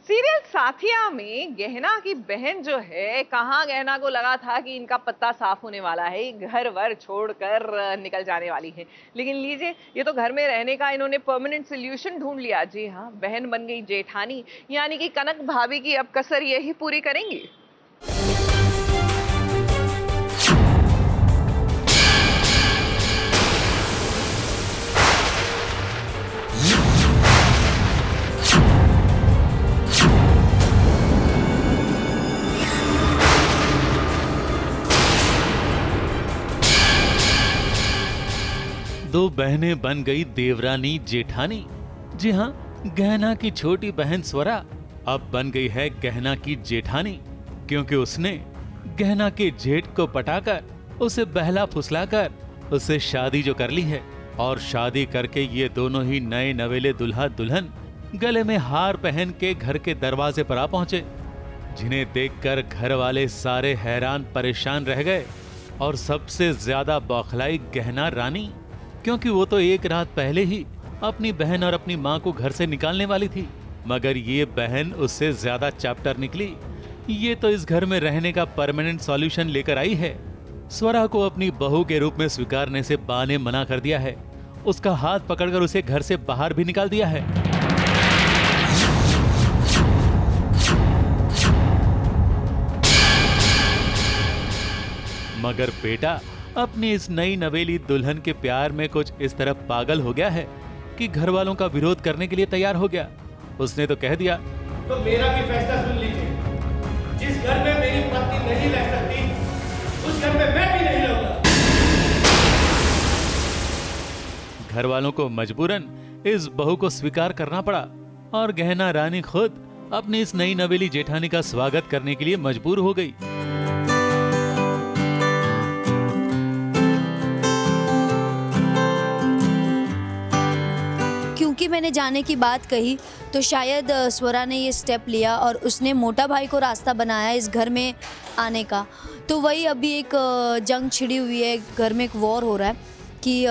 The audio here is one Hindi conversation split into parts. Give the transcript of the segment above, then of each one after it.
सीरियल साथिया में गहना की बहन जो है, कहाँ गहना को लगा था कि इनका पत्ता साफ होने वाला है, घर वर छोड़कर निकल जाने वाली है। लेकिन लीजिए, ये तो घर में रहने का इन्होंने परमानेंट सोल्यूशन ढूंढ लिया। जी हाँ, बहन बन गई जेठानी, यानी कि कनक भाभी की अब कसर यही पूरी करेंगी। दो बहनें बन गई देवरानी जेठानी। जी हाँ, गहना की छोटी बहन स्वरा अब बन गई है गहना की जेठानी, क्योंकि उसने गहना के जेठ को पटाकर, उसे बहला फुसलाकर उससे शादी जो कर ली है। और शादी करके ये दोनों ही नए नवेले दुल्हा दुल्हन गले में हार पहन के घर के दरवाजे पर आ पहुंचे, जिन्हें देखकर घर वाले सारे हैरान परेशान रह गए। और सबसे ज्यादा बौखलाई गहना रानी, क्योंकि वो तो एक रात पहले ही अपनी बहन और अपनी माँ को घर से निकालने वाली थी, मगर ये बहन उससे ज्यादा चैप्टर निकली। ये तो इस घर में रहने का परमानेंट सॉल्यूशन लेकर आई है। स्वरा को अपनी बहू के रूप में स्वीकारने से बा ने मना कर दिया है। उसका हाथ पकड़कर उसे घर से बाहर भी निकाल दिया है। मगर बेटा अपनी इस नई नवेली दुल्हन के प्यार में कुछ इस तरह पागल हो गया है कि घर वालों का विरोध करने के लिए तैयार हो गया। उसने तो कह दिया, तो मेरा भी फैसला सुन लीजिए। जिस घर में मेरी पत्नी नहीं रह सकती, उस घर में मैं भी नहीं रहूंगा। घर वालों को मजबूरन इस बहू को स्वीकार करना पड़ा और गहना रानी खुद अपनी इस नई नवेली जेठानी का स्वागत करने के लिए मजबूर हो गई। क्योंकि मैंने जाने की बात कही तो शायद स्वरा ने ये स्टेप लिया और उसने मोटा भाई को रास्ता बनाया इस घर में आने का। तो वही अभी एक जंग छिड़ी हुई है, घर में एक वॉर हो रहा है कि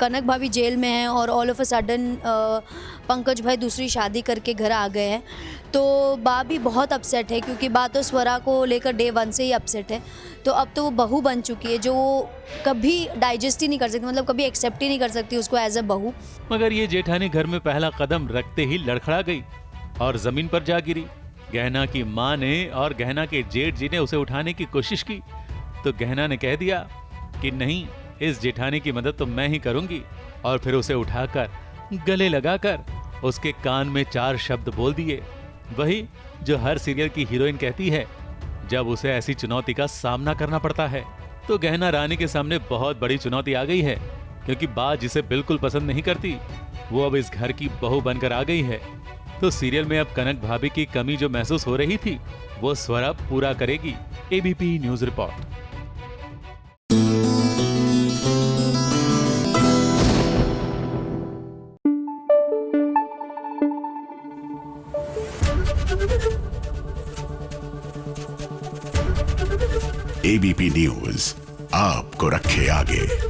कनक भाभी जेल में है और all of a sudden Pankaj भाई दूसरी शादी करके घर आ गए हैं। तो बा भी बहुत अपसेट है, क्योंकि बा तो स्वरा को लेकर डे वन से ही अपसेट है। तो अब तो वो बहू बन चुकी है, जो वो कभी डाइजेस्ट ही नहीं कर सकती, मतलब कभी एक्सेप्ट ही नहीं कर सकती उसको एज अ बहू। मगर ये जेठानी घर में पहला कदम रखते ही लड़खड़ा गई और जमीन पर जा गिरी। गहना की माँ ने और गहना के जेठ जी ने उसे उठाने की कोशिश की, तो गहना ने कह दिया कि नहीं, इस जेठानी की मदद तो मैं ही करूंगी। और फिर उसे उठाकर गले लगाकर उसके कान में 4 शब्द बोल दिए, वही जो हर सीरियल की हीरोइन कहती है जब उसे ऐसी चुनौती का सामना करना पड़ता है। तो गहना रानी के सामने बहुत बड़ी चुनौती आ गई है, क्योंकि बा जिसे बिल्कुल पसंद नहीं करती, वो अब इस घर की बहू बनकर आ गई है। तो सीरियल में अब कनक भाभी की कमी जो महसूस हो रही थी, वो स्वरा पूरा करेगी। ABP news report. ABP news आपको रखे आगे।